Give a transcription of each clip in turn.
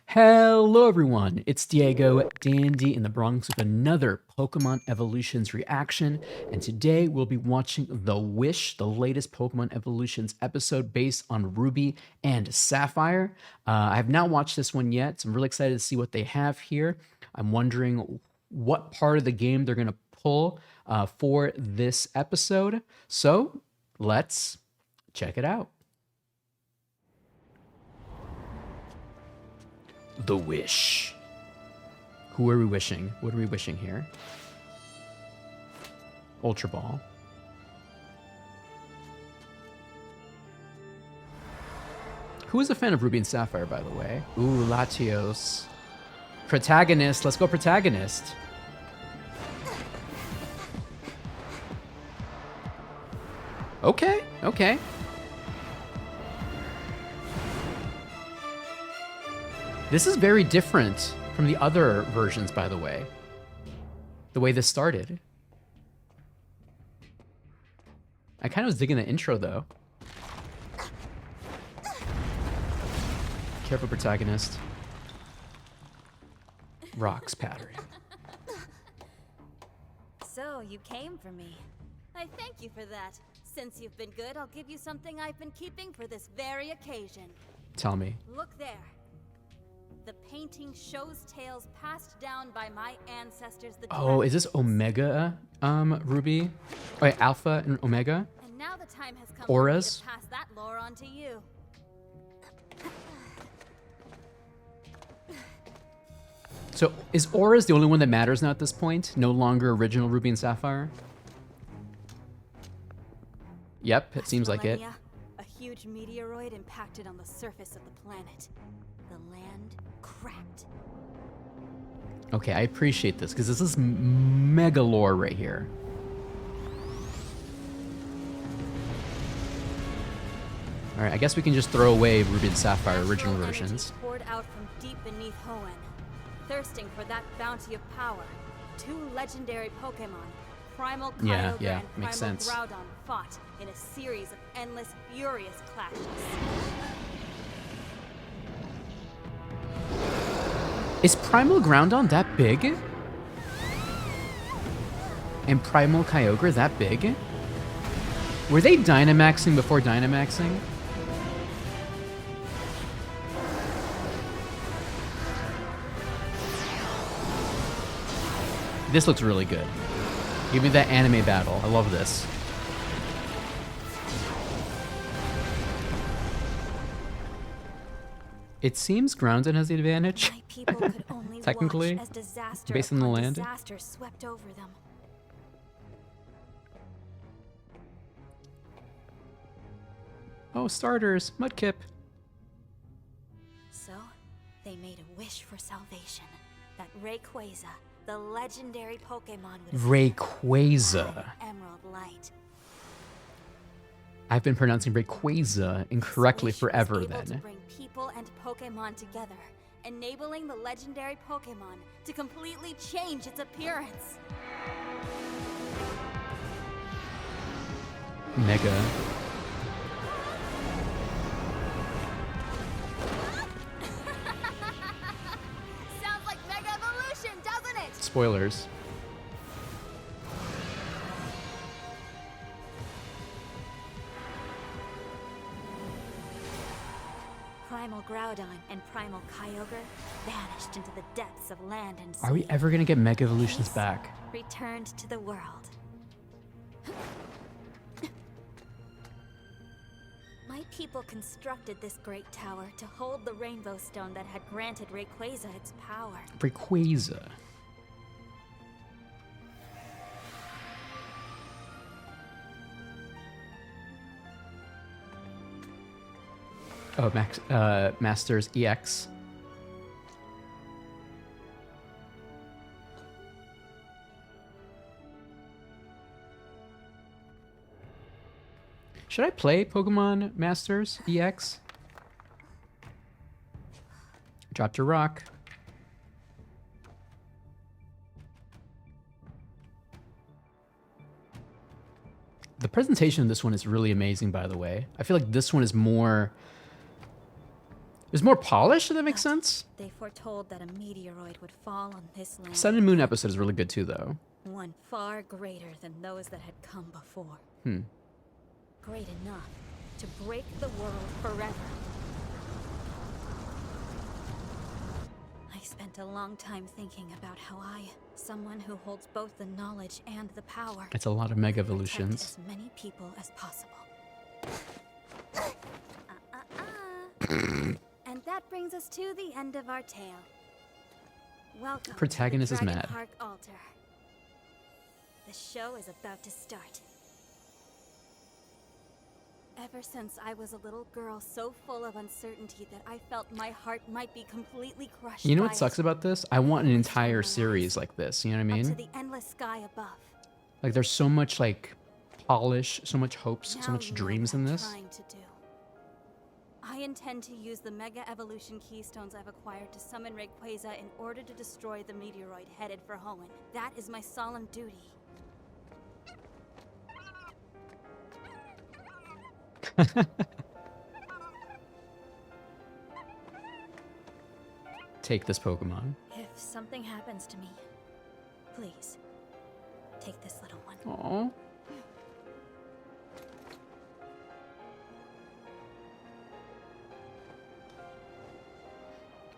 Hello everyone, it's Diego Dandy in the Bronx with another Pokemon Evolutions reaction, and today we'll be watching The Wish, the latest Pokemon Evolutions episode based on Ruby and Sapphire. I have not watched this one yet, so I'm really excited to see what they have here. I'm wondering what part of the game they're going to pull for this episode, so let's check it out. The Wish. Who are we wishing? What are we wishing here? Ultra Ball. Who is a fan of Ruby and Sapphire, by the way? Ooh, Latios. Protagonist. Let's go protagonist. Okay, okay. This is very different from the other versions, by the way. The way this started. I kind of was digging the intro, though. Careful, protagonist. Rocks pattern. So, you came for me. I thank you for that. Since you've been good, I'll give you something I've been keeping for this very occasion. Tell me. Look there. The painting shows tales passed down by my ancestors. Oh, is this Omega Ruby? Oh, wait, Alpha and Omega? And now the time has come ORAS? to pass that lore on to you. So is ORAS the only one that matters now at this point? No longer original Ruby and Sapphire? Yep, it seems like it. A huge meteoroid impacted on the surface of the planet. The land cracked. Okay, I appreciate this because this is mega lore right here. All right, I guess we can just throw away Ruby and Sapphire original versions. Poured out from deep beneath Hoenn, thirsting for that bounty of power. Two legendary Pokemon, Primal Kyogre and makes Primal sense. Groudon, fought in a series of endless, furious clashes. Is Primal Groudon that big? And Primal Kyogre that big? Were they Dynamaxing before Dynamaxing? This looks really good. Give me that anime battle. I love this. It seems Groudon has the advantage. My people could only Technically, watch as disaster based on the upon land. disaster swept over them. Oh, starters. Mudkip. So, they made a wish for salvation. That Rayquaza, the legendary Pokemon, would Rayquaza. Emerald Light. I've been pronouncing Rayquaza incorrectly This wish was forever able to then. bring people and Pokemon together, enabling the legendary Pokemon to completely change its appearance. Mega. Sounds like Mega Evolution, doesn't it? Spoilers. Primal Groudon and Primal Kyogre vanished into the depths of land and sea. Are we ever gonna get Mega Evolutions back? Returned to the world. My people constructed this great tower to hold the Rainbow Stone that had granted Rayquaza its power. Rayquaza. Oh, Masters EX. Should I play Pokemon Masters EX? Dropped your rock. The presentation of this one is really amazing, by the way. I feel like this one is more There's more polish, if that makes sense? They foretold that a meteoroid would fall on this land. Sun and Moon episode is really good too, though. One far greater than those that had come before. Great enough to break the world forever. I spent a long time thinking about how I, someone who holds both the knowledge and the power, It's a lot of mega protect evolutions. as many people as possible. And that brings us to the end of our tale. Welcome. Protagonist to is the Dragon mad. Park Altar. The show is about to start. Ever since I was a little girl so full of uncertainty that I felt my heart might be completely crushed. You know by what sucks it, about this? I want an I entire spent my life series like this, you know what I up to mean? the endless sky above. Like there's so much like polish, so much hopes, so Now much learn dreams what in I'm this. trying to do. I intend to use the Mega Evolution Keystones I've acquired to summon Rayquaza in order to destroy the meteoroid headed for Hoenn. That is my solemn duty. Take this Pokemon. If something happens to me, please, take this little one. Aww.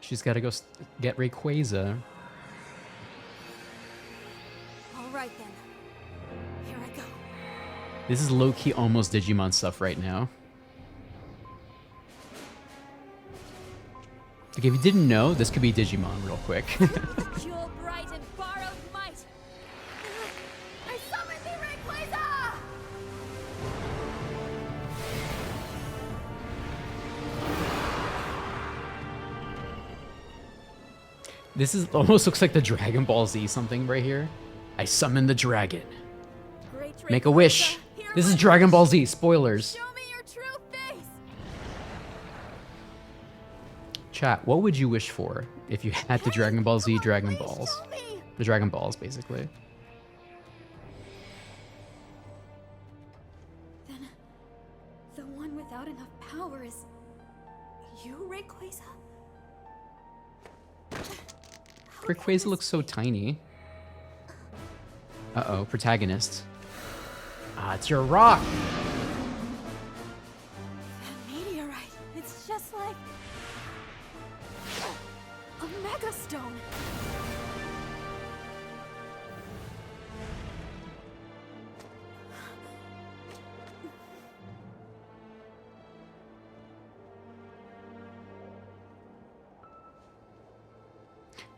She's got to go get Rayquaza. All right then. Here I go. This is low-key almost Digimon stuff right now. Like, if you didn't know, this could be Digimon real quick. Jewel bright and borrowed might. I summon thee, Rayquaza! This is almost looks like the Dragon Ball Z something right here. I summon the dragon. Great Make a Rayquaza, wish. hear This my is Dragon wish. Ball Z. Spoilers. Show me your true face. Chat, what would you wish for if you had the Dragon Ball Z Come on, Dragon please Balls? show me. The Dragon Balls, basically. Then, the one without enough power is you, Rayquaza? How can Rayquaza this looks so be? tiny. Uh-oh, protagonist. Ah, it's your rock! That meteorite, it's just like a Mega Stone.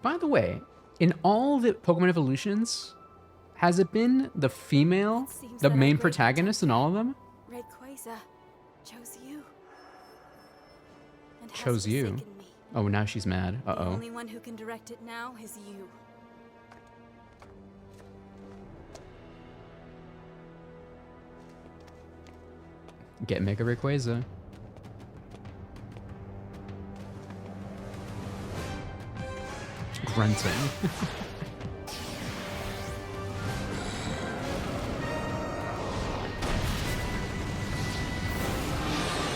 By the way, in all the Pokemon evolutions, has it been the female, It seems the that our main great protagonist in all of them? Rayquaza chose you. And has Chose you? forsaken me. Oh, now she's mad. The Uh-oh. only one who can direct it now is you. Get Mega Rayquaza. Grunting.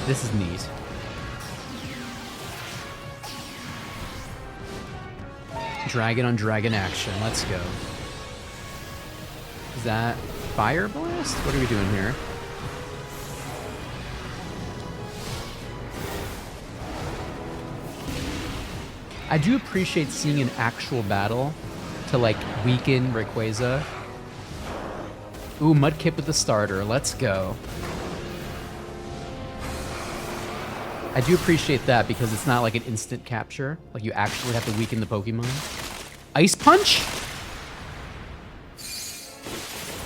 This is neat. Dragon on dragon action. Let's go. Is that Fire Blast? What are we doing here? I do appreciate seeing an actual battle to like weaken Rayquaza. Ooh, Mudkip with the starter. Let's go. I do appreciate that because it's not like an instant capture. Like you actually have to weaken the Pokemon. Ice Punch?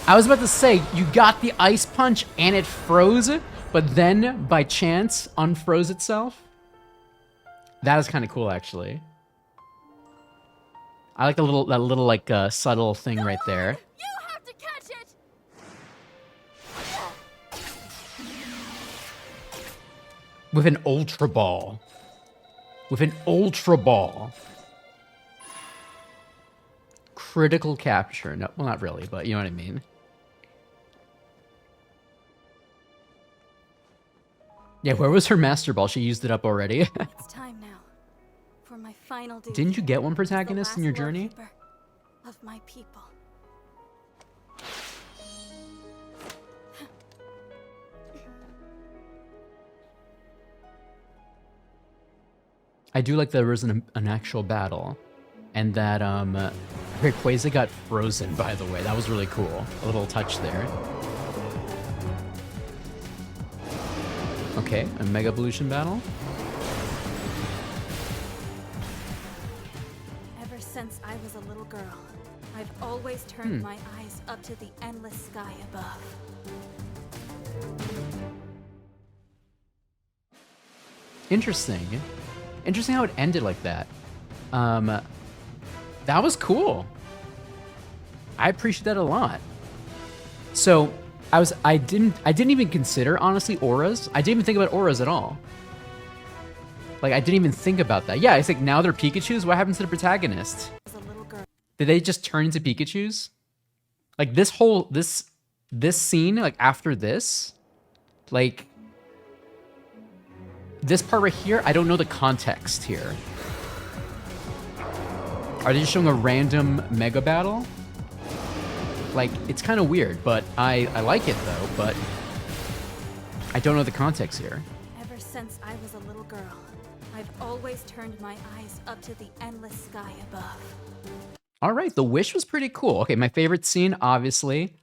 I was about to say, you got the Ice Punch and it froze, but then by chance unfroze itself? That is kind of cool, actually. I like that little like subtle thing right there. You have to catch it. With an Ultra Ball. With an Ultra Ball. Critical capture. No, well, not really, but you know what I mean. Yeah, where was her Master Ball? She used it up already. It's time now for my final duty. Didn't you get one as the protagonist in your last journey? lawkeeper of my people. I do like there was an actual battle, and that Rayquaza got frozen. By the way, that was really cool. A little touch there. Okay, a Mega Evolution battle. Ever since I was a little girl, I've always turned my eyes up to the endless sky above. Interesting. Interesting how it ended like that. That was cool. I appreciate that a lot. So I didn't even consider, honestly, auras. I didn't even think about auras at all. Like, I didn't even think about that. Yeah, it's like now they're Pikachus. What happens to the protagonist? As a little girl. Did they just turn into Pikachus? Like this scene, like after this, like this part right here, I don't know the context here. Are they just showing a random mega battle? Like, it's kind of weird, but I like it though, but I don't know the context here. Ever since I was a little girl, I've always turned my eyes up to the endless sky above. All right, the wish was pretty cool. Okay, my favorite scene, obviously.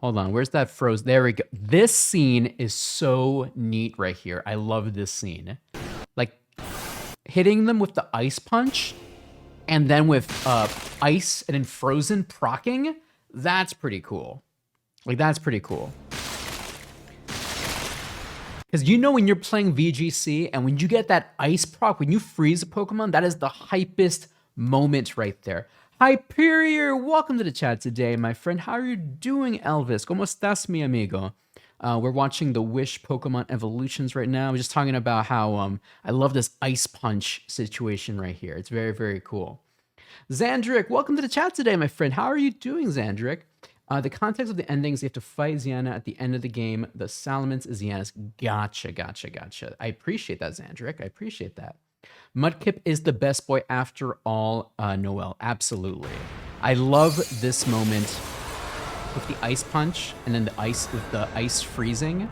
Hold on, where's that froze? There we go. This scene is so neat right here. I love this scene. Like, hitting them with the ice punch, and then with ice and then frozen procking, that's pretty cool. Like, that's pretty cool. Because you know when you're playing VGC, and when you get that ice proc, when you freeze a Pokemon, that is the hypest moment right there. Hyperior, welcome to the chat today, my friend. How are you doing, Elvis? ¿Cómo estás, mi amigo? We're watching the Wish Pokemon Evolutions right now. We're just talking about how I love this Ice Punch situation right here. It's very, very cool. Xandric, welcome to the chat today, my friend. How are you doing, Xandric? The context of the endings, you have to fight Ziana at the end of the game. The Salamence is Ziana's. Gotcha, gotcha, gotcha. I appreciate that, Xandric. I appreciate that. Mudkip is the best boy after all, Noel. Absolutely. I love this moment with the ice punch and then the ice freezing.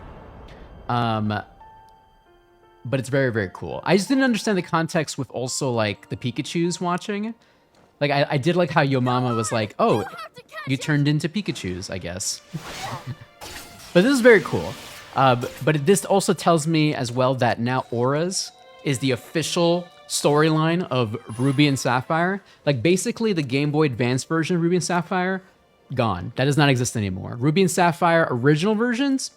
But it's very, very cool. I just didn't understand the context with also like the Pikachus watching. Like I did like how Yo Mama was like, oh, you turned into Pikachus, I guess. But this is very cool. But this also tells me as well that now Auras is the official storyline of Ruby and Sapphire. Like basically the Game Boy Advance version of Ruby and Sapphire, gone. That does not exist anymore. Ruby and Sapphire original versions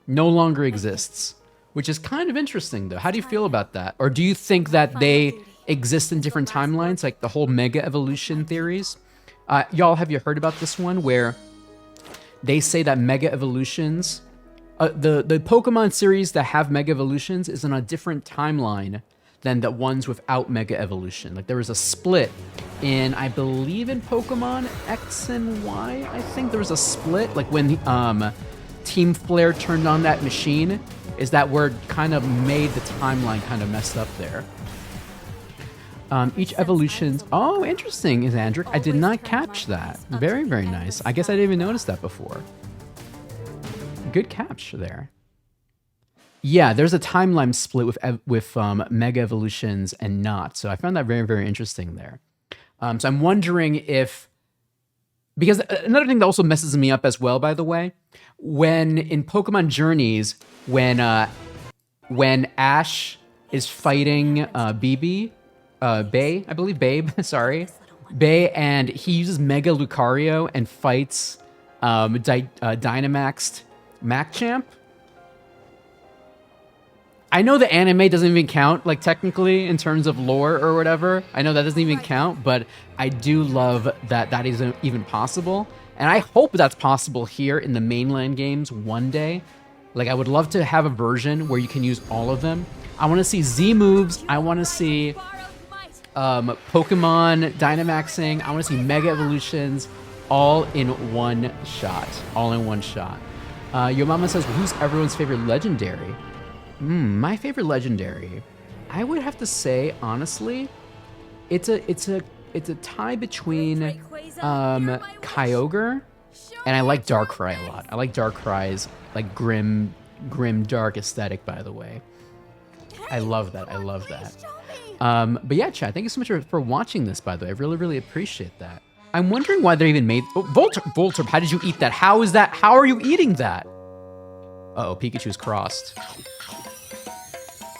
no longer exists, which is kind of interesting though. How do you feel about that? Or do you think that they exist in different timelines, like the whole Mega Evolution theories? Y'all, have you heard about this one where they say that Mega Evolutions, the Pokemon series that have Mega Evolutions is on a different timeline than the ones without Mega Evolution. Like there was a split in, I believe in Pokemon X and Y, I think there was a split, like when Team Flare turned on that machine, is that word kind of made the timeline kind of messed up there. Each evolution's... Oh, interesting, Xandric. I did not catch that. Very, very nice. I guess I didn't even notice that before. Good catch there. Yeah, there's a timeline split with Mega Evolutions and not. So I found that very, very interesting there. So I'm wondering if... Because another thing that also messes me up as well, by the way, when in Pokemon Journeys, when Ash is fighting Babe, I believe Babe, sorry. Babe, and he uses Mega Lucario and fights Dynamaxed Machamp. I know the anime doesn't even count, like technically in terms of lore or whatever. I know that doesn't even count, but I do love that that is even possible. And I hope that's possible here in the mainland games one day. Like I would love to have a version where you can use all of them. I want to see Z moves. I want to see Pokemon Dynamaxing. I want to see Mega Evolutions all in one shot. All in one shot. Your mama says, who's everyone's favorite legendary? My favorite legendary, I would have to say honestly, it's a tie between Kyogre, and I like Darkrai a lot. I like Darkrai's like grim dark aesthetic, by the way. I love that. I love that. But yeah, chat, thank you so much for watching this, by the way. I really appreciate that. I'm wondering why they even made... Oh, Voltorb, how did you eat that? How is that? How are you eating that? Uh-oh, Pikachu's crossed.